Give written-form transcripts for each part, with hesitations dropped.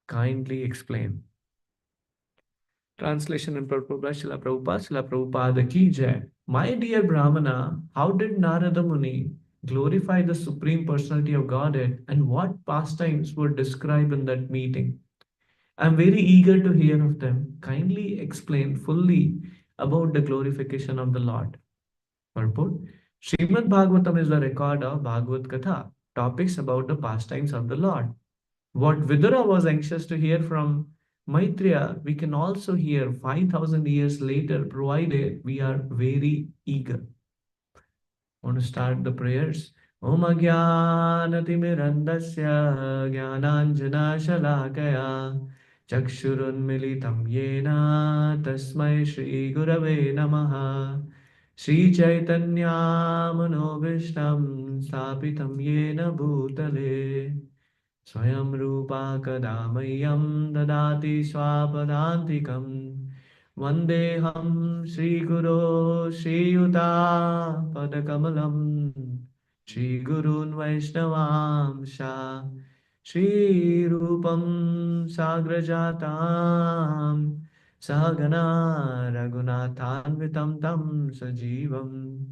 Kindly explain. Translation and purpose. Srila Prabhupada ki jai. My dear Brahmana, how did Narada Muni glorify the Supreme Personality of Godhead and what pastimes were described in that meeting? I'm very eager to hear of them. Kindly explain fully about the glorification of the Lord. Purport. Srimad Bhagavatam is the record of Bhagavad Katha, topics about the pastimes of the Lord. What Vidura was anxious to hear from Maitreya, we can also hear 5,000 years later, provided we are very eager. Want to start the prayers? Om Ajnanatimirandasya Jnananjana Shalakaya Chakshurunmilitam Yena Tasmai Shri Gurave Namaha Shri Chaitanya Manobishtam Stapitam Yena Bhutale Swayam Rupa Kadamayam Dadati Swapadantikam Vandeham Sri Guru Sri Yuta Padakamalam Sri Gurun Vaishnavamsha Sri Rupam Sagrajatam Sahagana Raghunathanvitam Tam Sajivam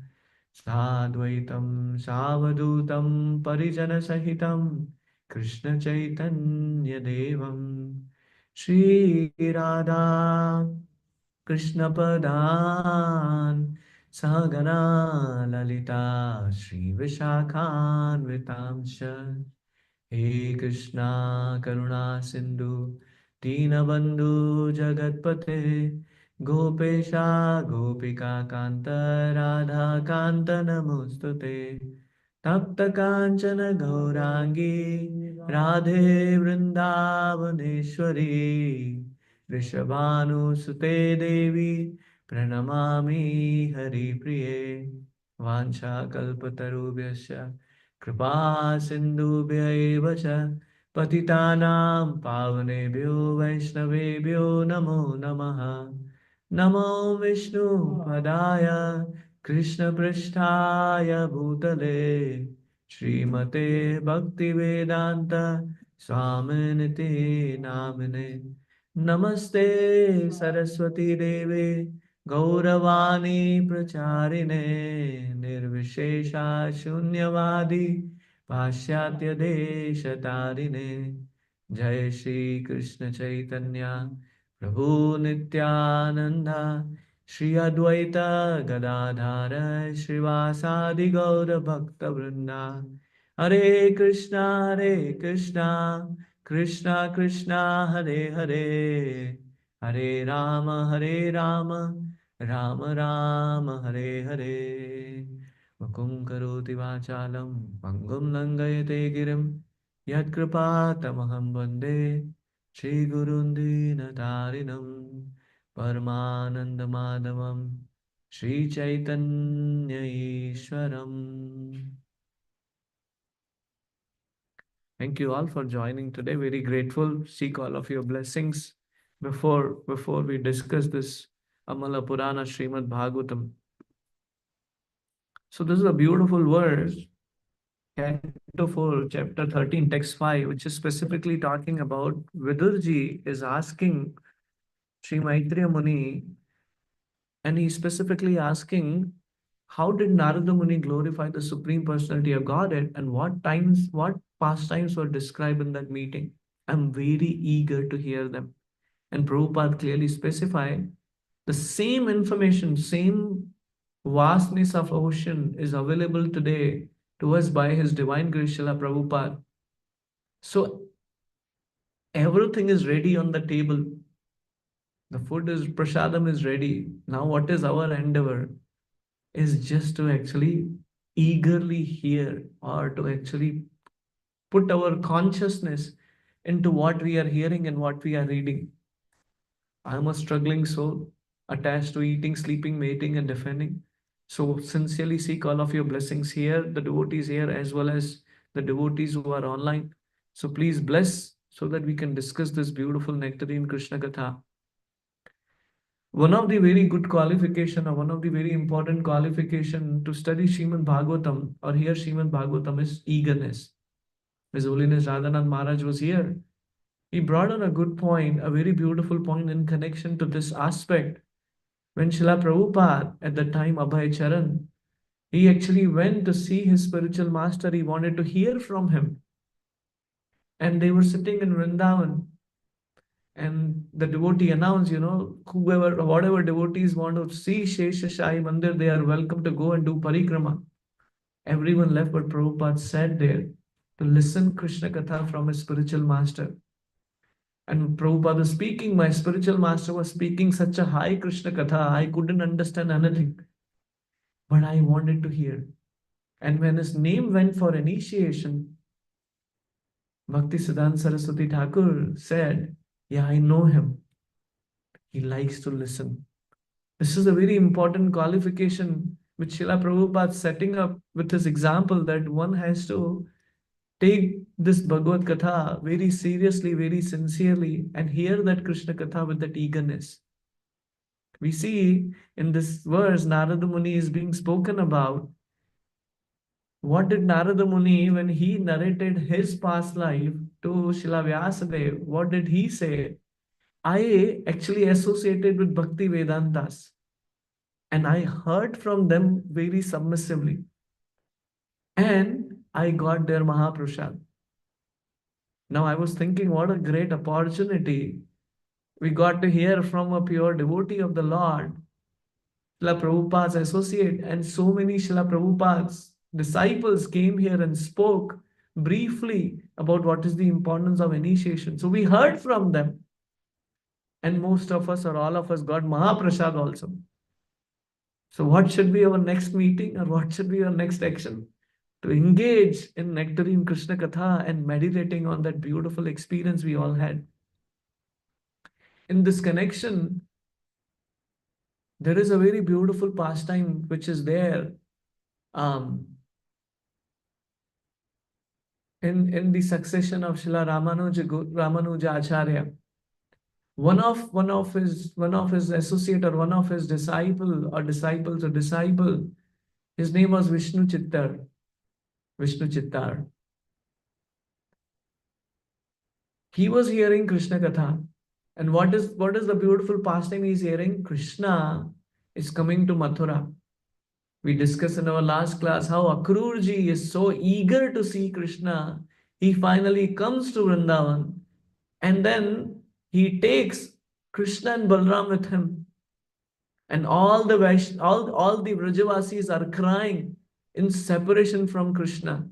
Sadvaitam Savadutam Parijana Sahitam Krishna Chaitanya Devam Shri Radha Krishna Padan Sagana Lalita Shri Vishakhan Vitamsha He Krishna Karuna Sindhu Dinabandhu Jagatpate Gopesha Gopika Kanta Radha Kanta Namostute Tapta Kanchana Gaurangi Radhe Vrindavaneshwari Rishabhanu Sute Devi Pranamami Hari Priye Vancha Kalpatarubhyasya Kripa Sindhubhya eva cha Patitanam Pavanebhyo Vaishnavebhyo Namo Namaha Namo Vishnu Padaya Krishna Prishtaya Bhutale Srimate Bhaktivedanta Swaminiti Namine Namaste Saraswati Deve Gauravani Pracharine Nirvishesha Shunyavadi Pashyatya Deshatarine Jai Shri Krishna Chaitanya Prabhu Nityananda Shri Advaita Gadadhara Srivasadi Gaura Bhakta Vrinda Hare Krishna Hare Krishna Krishna Krishna Hare Hare Hare Rama Hare Rama Rama Rama Hare Hare Mukum karoti vachalam Pangum langayate girim Yat kripa tamaham bande Shri Gurundi Natarinam Paramananda Madhavam Shri Chaitanya Ishwaram. Thank you all for joining today. Very grateful. Seek all of your blessings before we discuss this Amala Purana Srimad Bhagavatam. So this is a beautiful verse, Canto 4, Chapter 13, Text 5, which is specifically talking about Vidurji is asking Sri Maitreya Muni, and he's specifically asking, how did Narada Muni glorify the Supreme Personality of Godhead and what pastimes were described in that meeting? I'm very eager to hear them. And Prabhupada clearly specified the same information, same vastness of ocean is available today to us by His Divine Grace Srila Prabhupada. So everything is ready on the table. The food is, prasadam is ready. Now what is our endeavor? Is just to actually eagerly hear or to actually put our consciousness into what we are hearing and what we are reading. I am a struggling soul attached to eating, sleeping, mating, and defending. So sincerely seek all of your blessings here, the devotees here, as well as the devotees who are online. So please bless so that we can discuss this beautiful nectarine Krishna Katha. One of the very good qualification or one of the very important qualification to study Srimad Bhagavatam or hear Srimad Bhagavatam is eagerness. His Holiness Radhanath Maharaj was here. He brought on a good point, a very beautiful point in connection to this aspect. When Srila Prabhupada, at the time Abhay Charan, he actually went to see his spiritual master. He wanted to hear from him. And they were sitting in Vrindavan. And the devotee announced, whoever, whatever devotees want to see Shesha Shai Mandir, they are welcome to go and do parikrama. Everyone left, but Prabhupada sat there to listen Krishna Katha from his spiritual master. And Prabhupada was speaking, my spiritual master was speaking such a high Krishna Katha, I couldn't understand anything, but I wanted to hear. And when his name went for initiation, Bhakti Siddhanta Saraswati Thakur said, yeah, I know him. He likes to listen. This is a very important qualification which Srila Prabhupada is setting up with his example, that one has to take this Bhagavad Katha very seriously, very sincerely, and hear that Krishna Katha with that eagerness. We see in this verse, Narada Muni is being spoken about. What did Narada Muni, when he narrated his past life to Srila Vyasadeva, what did he say? I actually associated with Bhakti Vedantas, and I heard from them very submissively, and I got their Mahaprasad. Now I was thinking, what a great opportunity. We got to hear from a pure devotee of the Lord, Srila Prabhupada's associate, and so many Srila Prabhupada's disciples came here and spoke briefly about what is the importance of initiation. So we heard from them, and most of us or all of us got Mahaprasad also. So what should be our next meeting, or what should be our next action? To engage in nectarine Krishna Katha and meditating on that beautiful experience we all had. In this connection, there is a very beautiful pastime which is there in the succession of Srila Ramanuja Acharya. One of his associate, or one of his disciple or disciples or disciple, his name was Vishnu Chittar. Vishnu Chittar. He was hearing Krishna Katha. And what is the beautiful pastime he is hearing? Krishna is coming to Mathura. We discussed in our last class how Akrurji is so eager to see Krishna. He finally comes to Vrindavan, and then he takes Krishna and Balram with him. And all the Vrajavasis are crying in separation from Krishna.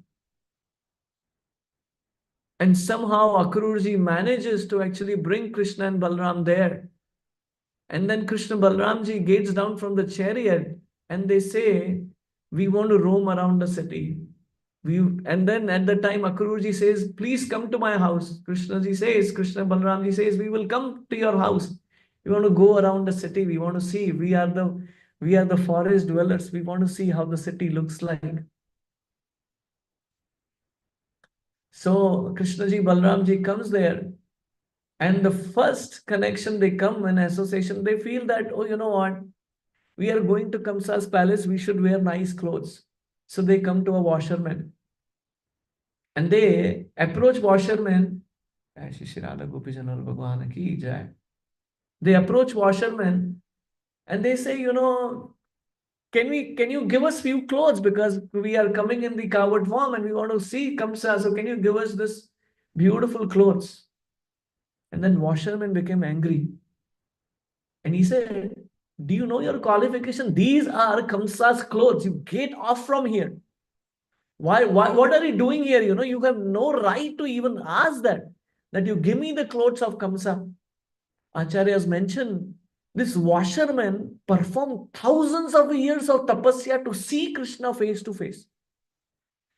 And somehow Akrurji manages to actually bring Krishna and Balram there. And then Krishna Balramji gets down from the chariot, and they say, we want to roam around the city. And then at the time Akrurji says, please come to my house. Krishna Balramji says, we will come to your house. We want to go around the city. We want to see. We are the forest dwellers. We want to see how the city looks like. So Krishnaji Balramji comes there. And the first connection they come in association, they feel that, oh, you know what? We are going to Kamsa's palace. We should wear nice clothes. So they come to a washerman. And they approach washerman. They approach washerman and they say, can you give us few clothes, because we are coming in the coward form and we want to see Kamsa. So can you give us this beautiful clothes? And then washerman became angry. And he said, do you know your qualification? These are Kamsa's clothes. You get off from here. Why, what are you doing here? You have no right to even ask that you give me the clothes of Kamsa. Acharyas mentioned this washerman performed thousands of years of tapasya to see Krishna face to face.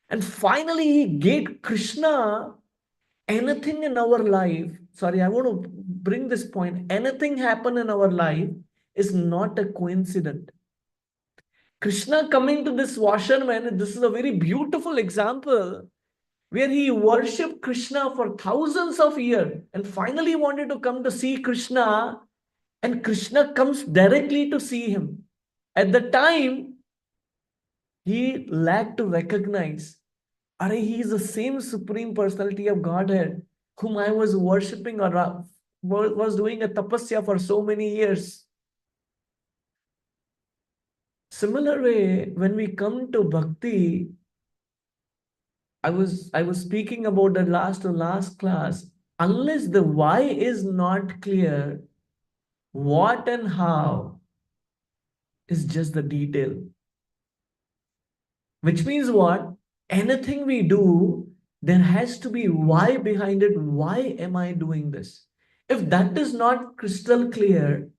And finally, he gave Krishna. Anything in our life, sorry, I want to bring this point. Anything happen in our life is not a coincidence. Krishna coming to this washerman, this is a very beautiful example where he worshipped Krishna for thousands of years and finally wanted to come to see Krishna, and Krishna comes directly to see him. At the time, he lacked to recognize Are he is the same Supreme Personality of Godhead whom I was worshipping or was doing a tapasya for so many years. Similar way, when we come to bhakti, I was speaking about the last class. Unless the why is not clear, what and how is just the detail. Which means what? Anything we do, there has to be why behind it. Why am I doing this? If that is not crystal clear,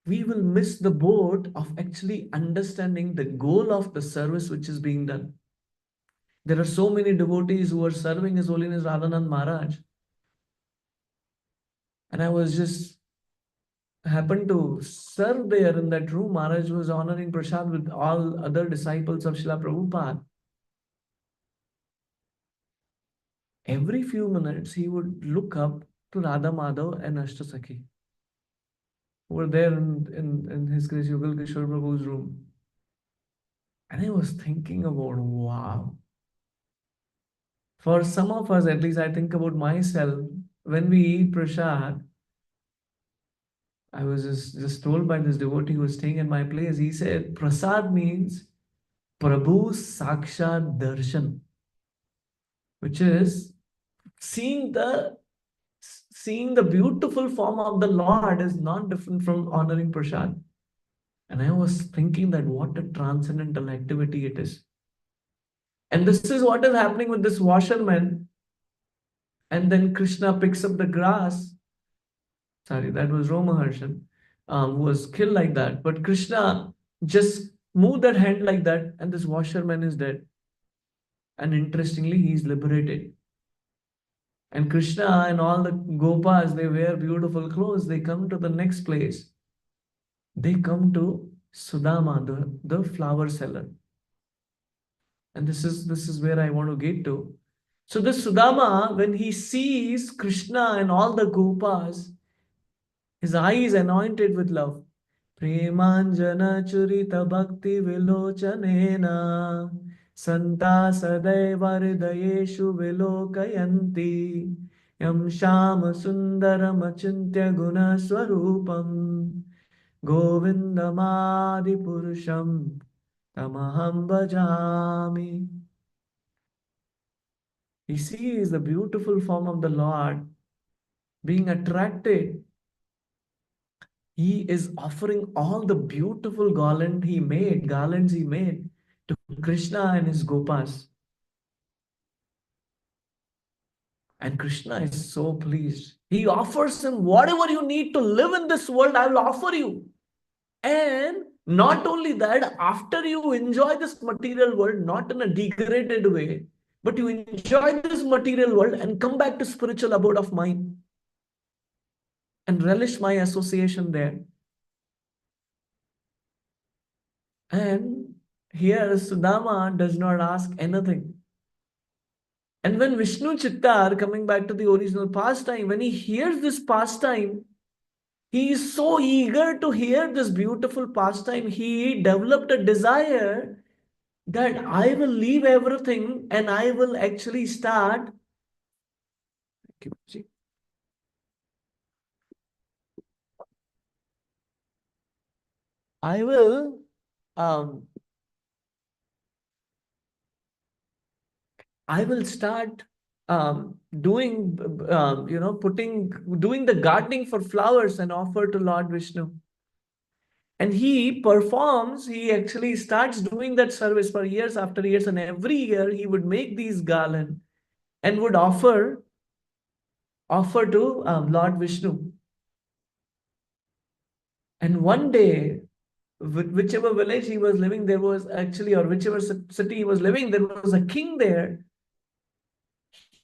we will miss the boat of actually understanding the goal of the service which is being done. There are so many devotees who are serving His Holiness Radhanand Maharaj. And I was just happened to serve there in that room. Maharaj was honoring Prasad with all other disciples of Srila Prabhupada. Every few minutes, he would look up to Radha Madhav and Ashtasakhi, who were there in His Grace Yugal Kishore Prabhu's room. And I was thinking about, wow. For some of us, at least I think about myself, when we eat prasad, I was just told by this devotee who was staying in my place, he said, prasad means Prabhu Sakshat Darshan, which is seeing the seeing the beautiful form of the Lord is not different from honoring prasad. And I was thinking that what a transcendental activity it is. And this is what is happening with this washerman. And then Krishna picks up the grass. Sorry, that was Romaharshan, who was killed like that. But Krishna just moved that hand like that, and this washerman is dead. And interestingly, he is liberated. And Krishna and all the Gopas, they wear beautiful clothes. They come to the next place. They come to Sudama, the flower seller. And this is where I want to get to. So this Sudama, when he sees Krishna and all the Gopas, his eye is anointed with love. Premanjana churita bhakti vilochanena santa sadaiva hridayeshu vilokayanti yam shama sundaram achintya guna swarupam govindamadi purusham tamaham bhajami. He sees the beautiful form of the Lord being attracted. He is offering all the beautiful garlands he made to Krishna and his Gopas. And Krishna is so pleased. He offers him whatever you need to live in this world, I will offer you. And not only that, after you enjoy this material world, not in a degraded way, but you enjoy this material world and come back to spiritual abode of mine and relish my association there. And here Sudama does not ask anything. And when Vishnu Chittar, coming back to the original pastime, when he hears this pastime, he is so eager to hear this beautiful pastime. He developed a desire that I will leave everything and I will actually start. I will um, I will start doing, doing the gardening for flowers and offer to Lord Vishnu. And he actually starts doing that service for years after years. And every year he would make these garland and would offer to Lord Vishnu. And one day, whichever village he was living, there was actually, or whichever city he was living, there was a king there.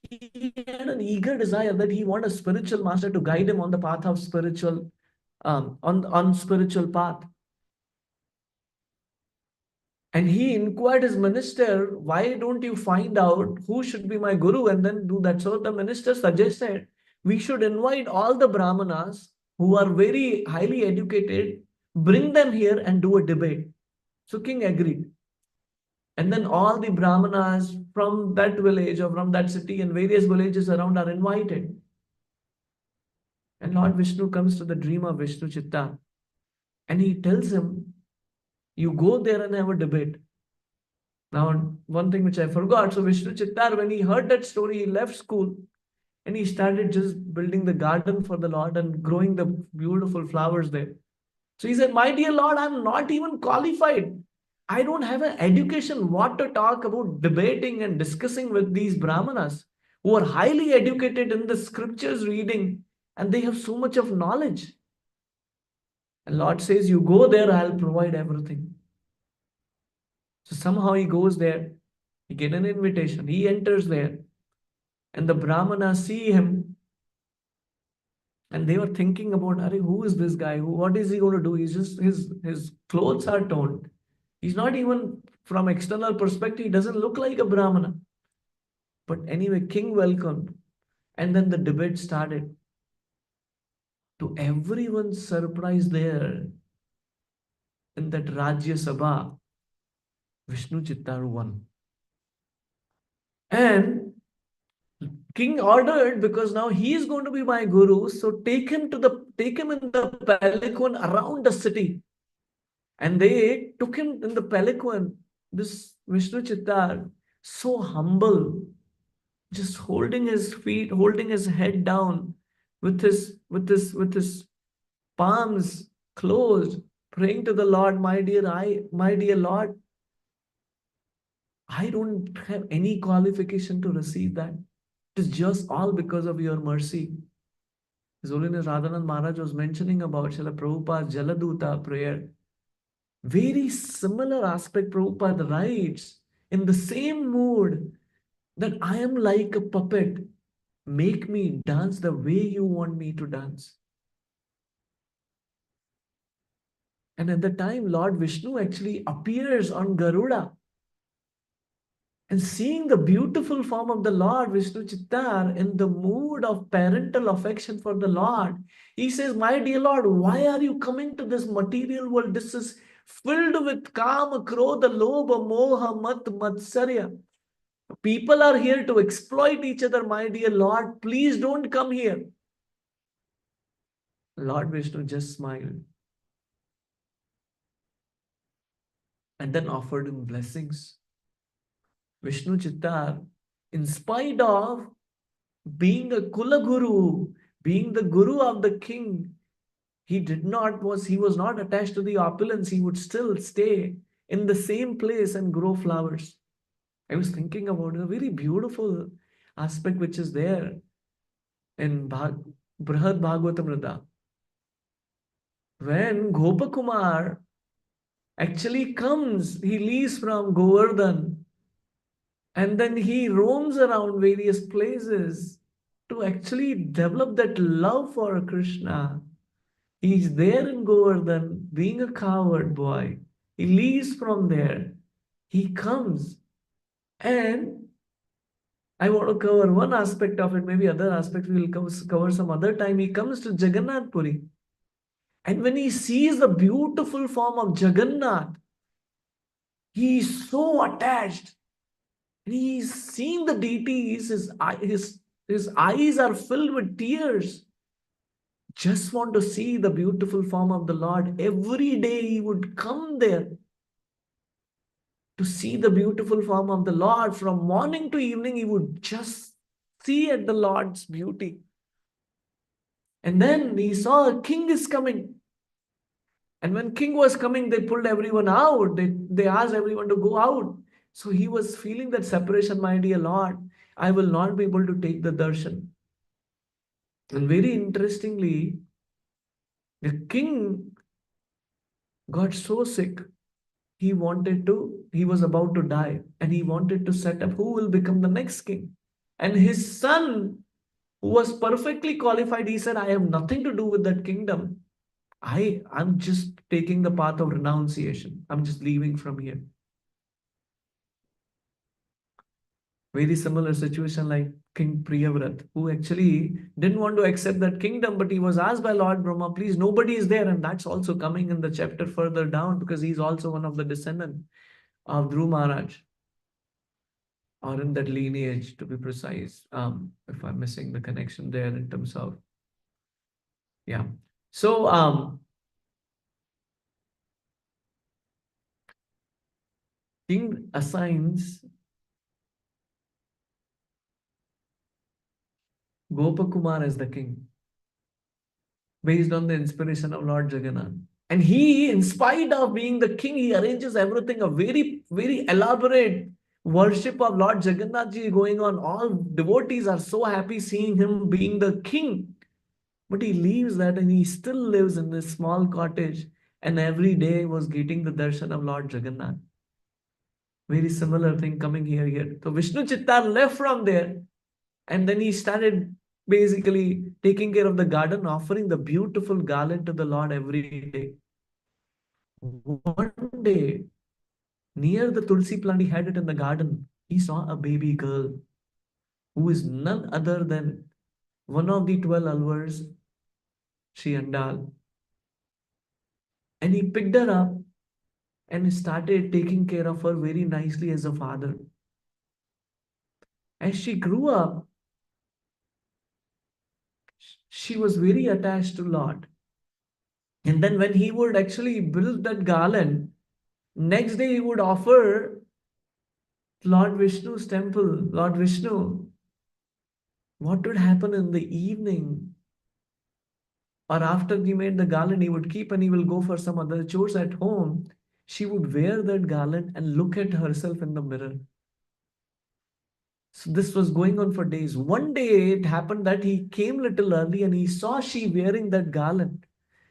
He had an eager desire that he wanted a spiritual master to guide him on the path of spiritual, on spiritual path. And he inquired his minister, why don't you find out who should be my guru and then do that? So the minister suggested we should invite all the brahmanas who are very highly educated, bring them here and do a debate. So king agreed. And then all the Brahmanas from that village or from that city and various villages around are invited. And Lord Vishnu comes to the dream of Vishnu Chitta and he tells him, you go there and have a debate. Now, one thing which I forgot. So Vishnu Chittar, when he heard that story, he left school and he started just building the garden for the Lord and growing the beautiful flowers there. So he said, my dear Lord, I'm not even qualified. I don't have an education. What to talk about debating and discussing with these Brahmanas who are highly educated in the scriptures reading and they have so much of knowledge. And Lord says, you go there, I'll provide everything. So somehow he goes there, he get an invitation, he enters there, and the Brahmanas see him, and they were thinking about, Are, who is this guy? What is he going to do? He's just his clothes are torn. He's not even from external perspective, he doesn't look like a Brahmana. But anyway, king welcomed, and then the debate started. To everyone's surprise there, in that Rajya Sabha, Vishnu Chittar won. And king ordered, because now he is going to be my guru, so take him in the palanquin around the city. And they took him in the palanquin, this Vishnu Chittar, so humble, just holding his feet, holding his head down, with his palms closed, praying to the Lord, my dear Lord, I don't have any qualification to receive that. It is just all because of your mercy. His Holiness Radhanand Maharaj was mentioning about Srila Prabhupada's Jaladuta prayer. Very similar aspect Prabhupada writes in the same mood that I am like a puppet. Make me dance the way you want me to dance. And at the time, Lord Vishnu actually appears on Garuda. And seeing the beautiful form of the Lord, Vishnu Chittar, in the mood of parental affection for the Lord, he says, my dear Lord, why are you coming to this material world? This is filled with kama, krodha, lobha, moha, mat, matsarya. People are here to exploit each other, my dear Lord. Please don't come here. Lord Vishnu just smiled and then offered him blessings. Vishnu Chittar, in spite of being a Kula Guru, being the Guru of the king, he was not attached to the opulence. He would still stay in the same place and grow flowers. I was thinking about a very beautiful aspect which is there in Brihad Bhagavatamrita. When Gopakumar actually comes, he leaves from Govardhan and then he roams around various places to actually develop that love for Krishna. He's there in Govardhan being a coward boy. He leaves from there. He comes. And I want to cover one aspect of it, maybe other aspects we will cover some other time. He comes to Jagannath Puri. And when he sees the beautiful form of Jagannath, he is so attached. And he's seeing the deities, his eyes are filled with tears. Just want to see the beautiful form of the Lord. Every day he would come there to see the beautiful form of the Lord. From morning to evening, he would just see at the Lord's beauty. And then he saw a king is coming. And when king was coming, they pulled everyone out. They asked everyone to go out. So he was feeling that separation, my dear Lord. I will not be able to take the darshan. And very interestingly, the king got so sick. He was about to die. And he wanted to set up who will become the next king. And his son, who was perfectly qualified, he said, I have nothing to do with that kingdom. I'm just taking the path of renunciation. I'm just leaving from here. Very similar situation like King Priyavrat, who actually didn't want to accept that kingdom, but he was asked by Lord Brahma, please, nobody is there. And that's also coming in the chapter further down because he's also one of the descendants of Dhruv Maharaj. or in that lineage, to be precise. If I'm missing the connection there in terms of, yeah. So king assigns Gopakumar as the king based on the inspiration of Lord Jagannath. And he, in spite of being the king, he arranges everything, a very, very elaborate worship of Lord Jagannath ji going on. All devotees are so happy seeing him being the king. But he leaves that and he still lives in this small cottage and every day was getting the darshan of Lord Jagannath. Very similar thing coming here. So Vishnu Chittar left from there and then he started basically taking care of the garden, offering the beautiful garland to the Lord every day. One day, near the Tulsi plant he had it in the garden, he saw a baby girl who is none other than one of the 12 alvars, Sri Andal. And he picked her up and started taking care of her very nicely as a father. As she grew up, she was very attached to Lord. And then when he would actually build that garland, next day he would offer Lord Vishnu's temple. Lord Vishnu, what would happen in the evening? Or after he made the garland, he would keep and he will go for some other chores at home. She would wear that garland and look at herself in the mirror. So this was going on for days. One day it happened that he came little early and he saw she wearing that garland.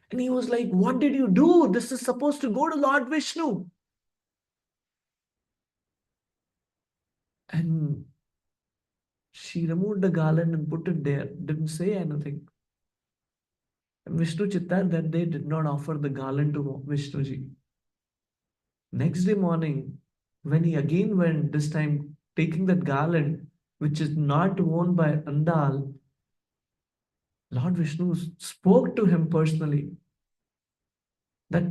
And he was like, what did you do? This is supposed to go to Lord Vishnu. And she removed the garland and put it there, didn't say anything. And Vishnu Chittar that day did not offer the garland to Vishnuji. Next day morning, when he again went, this time taking that garland, which is not worn by Andal, Lord Vishnu spoke to him personally that,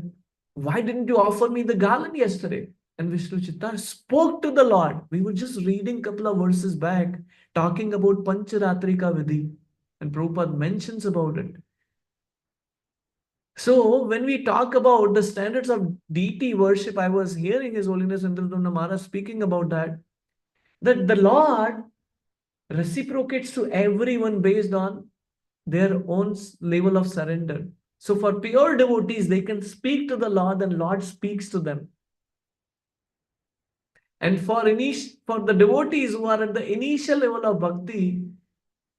why didn't you offer me the garland yesterday? And Vishnu Chittar spoke to the Lord. We were just reading a couple of verses back, talking about Pancharatrika Vidhi, and Prabhupada mentions about it. So when we talk about the standards of deity worship, I was hearing His Holiness Indradumna Maharaj speaking about that the Lord reciprocates to everyone based on their own level of surrender. So for pure devotees, they can speak to the Lord and Lord speaks to them. And for the devotees who are at the initial level of bhakti,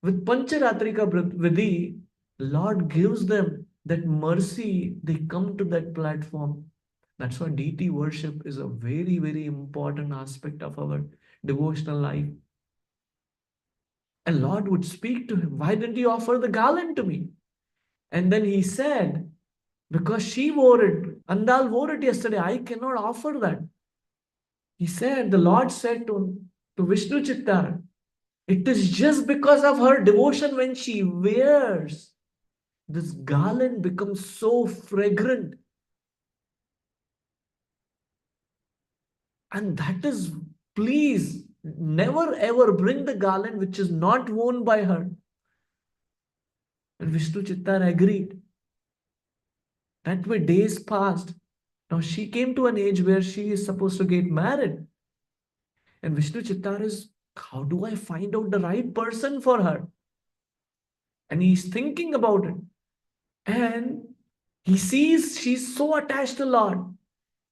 with Pancharatrika Vidhi, Lord gives them that mercy, they come to that platform. That's why deity worship is a very, very important aspect of our devotional life. And Lord would speak to him, why didn't you offer the garland to me? And then he said, because she wore it, Andal wore it yesterday, I cannot offer that. He said, the Lord said to Vishnu Chittar, it is just because of her devotion when she wears this garland becomes so fragrant. And that is, please, never ever bring the garland which is not worn by her. And Vishnu Chittar agreed. That way days passed. Now she came to an age where she is supposed to get married. And Vishnu Chittar is, how do I find out the right person for her? And he's thinking about it. And he sees she's so attached to Lord.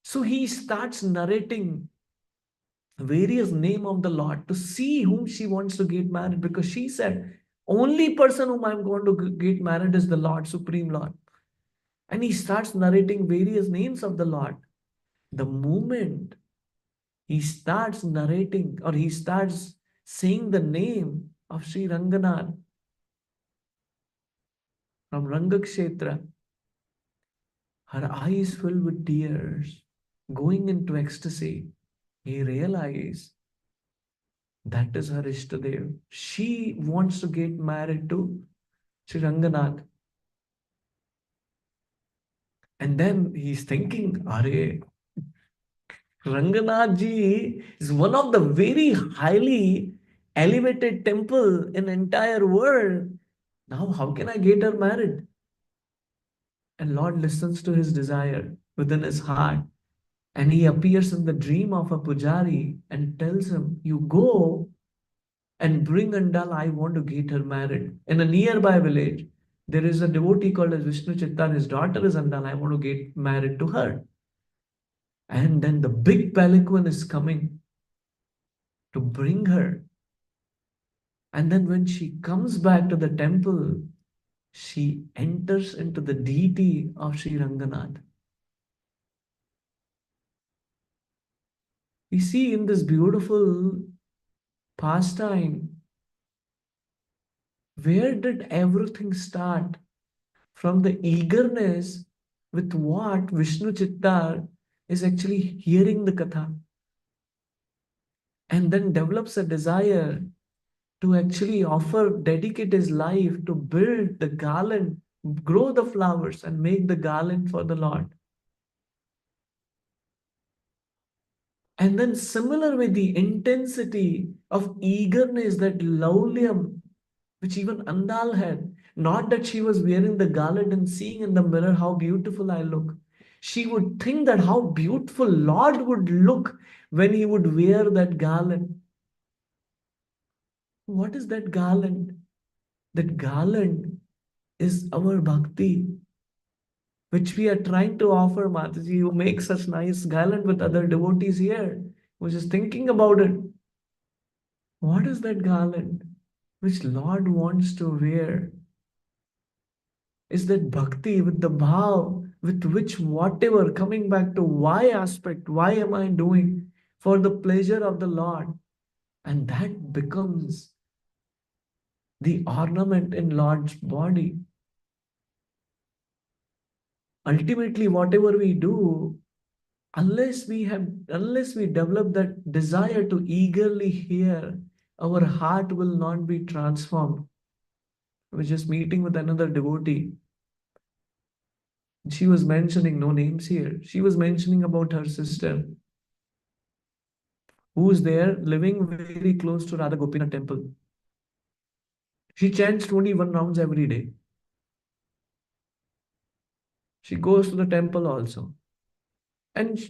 So he starts narrating various name of the Lord to see whom she wants to get married, because she said, only person whom I'm going to get married is the Lord, Supreme Lord. And he starts narrating various names of the Lord. The moment he starts narrating or he starts saying the name of Sri Ranganath from Rangakshetra, her eyes filled with tears, going into ecstasy. He realized that is her Ishtadev. She wants to get married to Sri Ranganath. And then he's thinking, Are, Ranganath ji is one of the very highly elevated temple in entire world. Now, how can I get her married? And Lord listens to his desire within his heart. And he appears in the dream of a pujari and tells him, you go and bring Andal, I want to get her married. In a nearby village, there is a devotee called as Vishnu Chitta, and his daughter is Andal, I want to get married to her. And then the big palanquin is coming to bring her. And then when she comes back to the temple, she enters into the deity of Sri Ranganath. We see in this beautiful pastime, where did everything start? From the eagerness with what Vishnu Chittar is actually hearing the katha and then develops a desire to actually offer, dedicate his life to build the garland, grow the flowers, and make the garland for the Lord. And then, similar with the intensity of eagerness that Laulyam, which even Andal had, not that she was wearing the garland and seeing in the mirror how beautiful I look. She would think that how beautiful Lord would look when he would wear that garland. What is that garland? That garland is our bhakti, which we are trying to offer, Mataji, who makes such nice garland with other devotees here, who is just thinking about it. What is that garland which Lord wants to wear? Is that bhakti with the bhav with which whatever coming back to why aspect, why am I doing for the pleasure of the Lord? And that becomes the ornament in Lord's body. Ultimately, whatever we do, unless we develop that desire to eagerly hear, our heart will not be transformed. I was just meeting with another devotee. She was mentioning, no names here, she was mentioning about her sister who's there living very close to Radha Gopinath temple. She chants 21 rounds every day. She goes to the temple also. And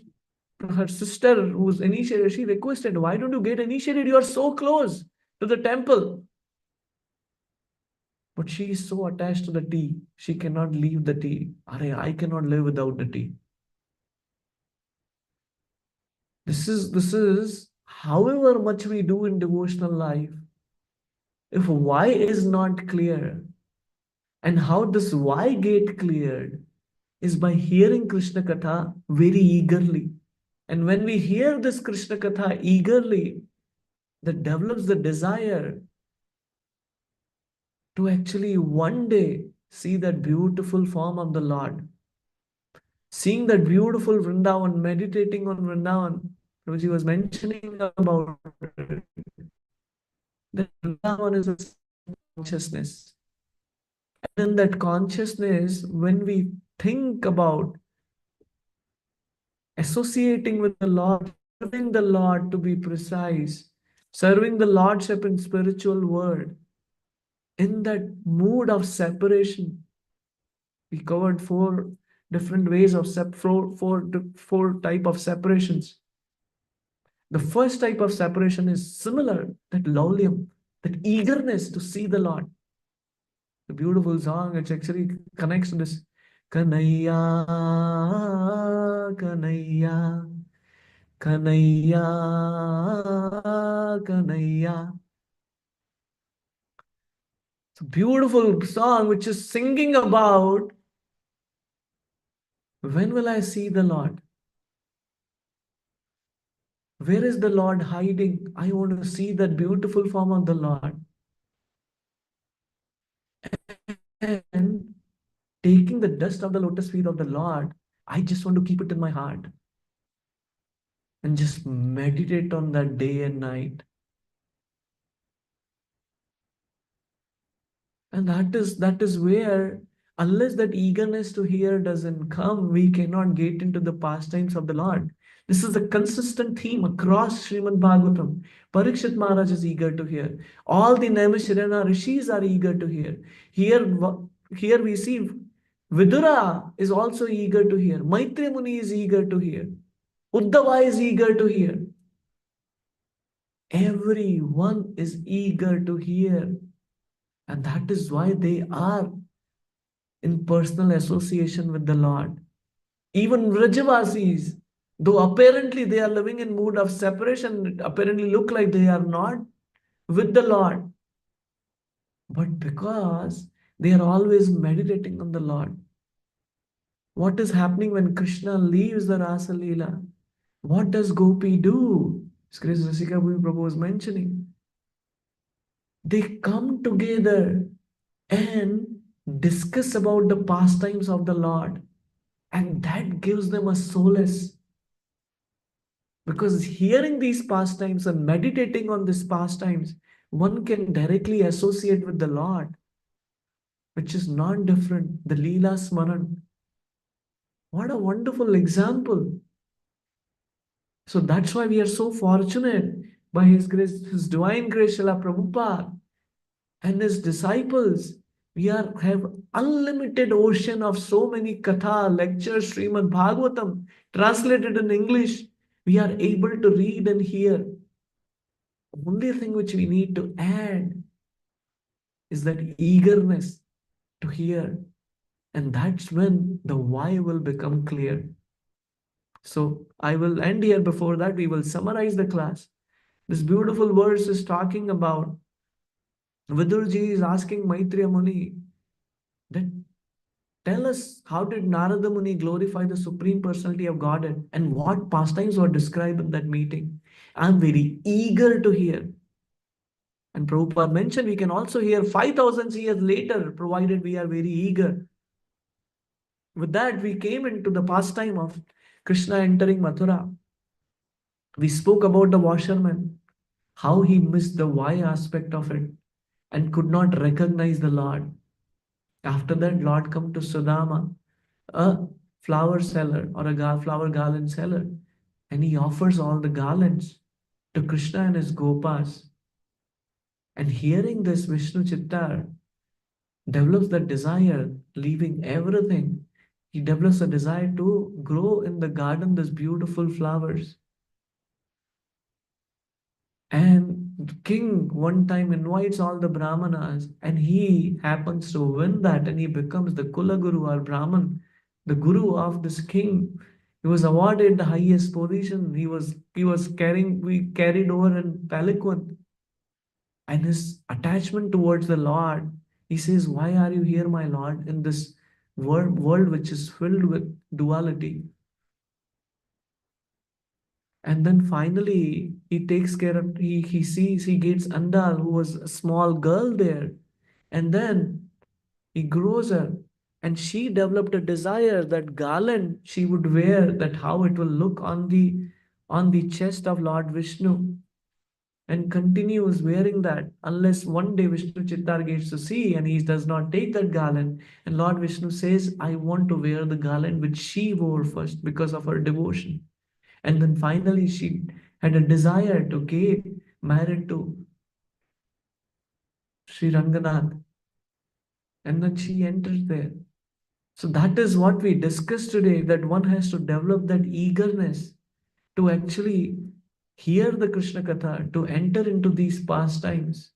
her sister, who's initiated, she requested, why don't you get initiated? You are so close to the temple. But she is so attached to the tea, she cannot leave the tea. I cannot live without the tea. This is however much we do in devotional life. If why is not clear, and how this why get cleared is by hearing Krishna Katha very eagerly. And when we hear this Krishna Katha eagerly, that develops the desire to actually one day see that beautiful form of the Lord. Seeing that beautiful Vrindavan, meditating on Vrindavan, which he was mentioning about it, that Vrindavan is a consciousness. And in that consciousness, when we think about associating with the Lord, serving the Lord to be precise, serving the Lordship in spiritual world, in that mood of separation, we covered four different ways of four type of separations. The first type of separation is similar, that laulyam, that eagerness to see the Lord. The beautiful song, which actually connects to this. Kanaya, Kanaya, Kanaya, Kanaya. It's a beautiful song which is singing about when will I see the Lord? Where is the Lord hiding? I want to see that beautiful form of the Lord. And taking the dust of the lotus feet of the Lord, I just want to keep it in my heart and just meditate on that day and night. And that is where, unless that eagerness to hear doesn't come, we cannot get into the pastimes of the Lord. This is a consistent theme across Srimad Bhagavatam. Parikshit Maharaj is eager to hear. All the Naimisharana rishis are eager to hear. Here, here we see Vidura is also eager to hear. Maitreya Muni is eager to hear. Uddhava is eager to hear. Everyone is eager to hear. And that is why they are in personal association with the Lord. Even Vrajavasis, though apparently they are living in mood of separation, apparently look like they are not with the Lord. But because they are always meditating on the Lord. What is happening when Krishna leaves the Rasa Leela? What does Gopi do? Sri Rasika Prabhu was mentioning. They come together and discuss about the pastimes of the Lord. And that gives them a solace. Because hearing these pastimes and meditating on these pastimes, one can directly associate with the Lord, which is not different. The Leela Smaran. What a wonderful example. So that's why we are so fortunate by His grace, His divine grace, Srila Prabhupada and his disciples. We have unlimited ocean of so many katha, lectures, Srimad Bhagavatam, translated in English. We are able to read and hear. Only thing which we need to add is that eagerness to hear. And that's when the why will become clear. So I will end here. Before that, we will summarize the class. This beautiful verse is talking about Vidurji is asking Maitreya Muni that tell us, how did Narada Muni glorify the Supreme Personality of Godhead and what pastimes were described in that meeting? I'm very eager to hear. And Prabhupada mentioned we can also hear 5,000 years later, provided we are very eager. With that, we came into the pastime of Krishna entering Mathura. We spoke about the washerman, how he missed the why aspect of it and could not recognize the Lord. After that, Lord come to Sudama, a flower seller or a flower garland seller, and he offers all the garlands to Krishna and his gopas. And hearing this, Vishnu Chittar develops the desire, leaving everything. He develops a desire to grow in the garden these beautiful flowers. And the king one time invites all the Brahmanas, and he happens to win that, and he becomes the Kula Guru or Brahman, the Guru of this king. He was awarded the highest position. He was carried over in palanquin, and his attachment towards the Lord. He says, "Why are you here, my Lord, in this world which is filled with duality?" And then finally, he takes care of, he sees, he gets Andal, who was a small girl there. And then he grows her. And she developed a desire that garland she would wear, that how it will look on the chest of Lord Vishnu. And continues wearing that unless one day Vishnu Chittar gets to see and he does not take that garland. And Lord Vishnu says, I want to wear the garland which she wore first because of her devotion. And then finally, she had a desire to get married to Sri Ranganath. And then she enters there. So that is what we discussed today, that one has to develop that eagerness to actually hear the Krishna Katha, to enter into these pastimes,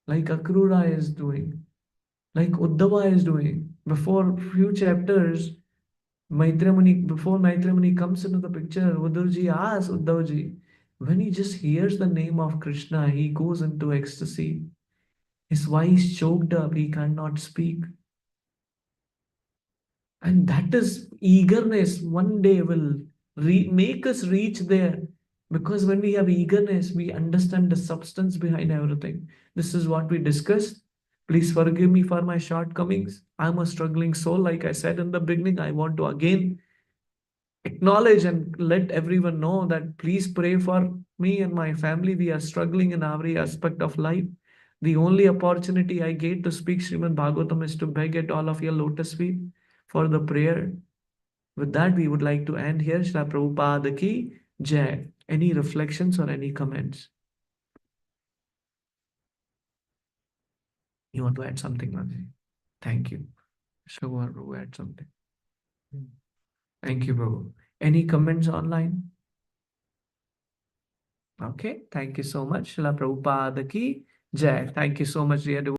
like Akrura is doing, like Uddhava is doing. Before few chapters, before Maitreya Muni comes into the picture, Uddhavji asks Uddhavji, when he just hears the name of Krishna, he goes into ecstasy. His voice choked up, he cannot speak. And that is eagerness one day will make us reach there. Because when we have eagerness, we understand the substance behind everything. This is what we discussed. Please forgive me for my shortcomings. I'm a struggling soul. Like I said in the beginning, I want to again acknowledge and let everyone know that please pray for me and my family. We are struggling in every aspect of life. The only opportunity I get to speak Srimad Bhagavatam is to beg at all of your lotus feet for the prayer. With that, we would like to end here. Srila Prabhupada ki Jai. Any reflections or any comments? You want to add something, Manji? Thank you. Shravan, Prabhu, add something. Thank you, Prabhu. Any comments online? Okay, thank you so much. Srila Prabhupada ki Jai. Thank you so much, dear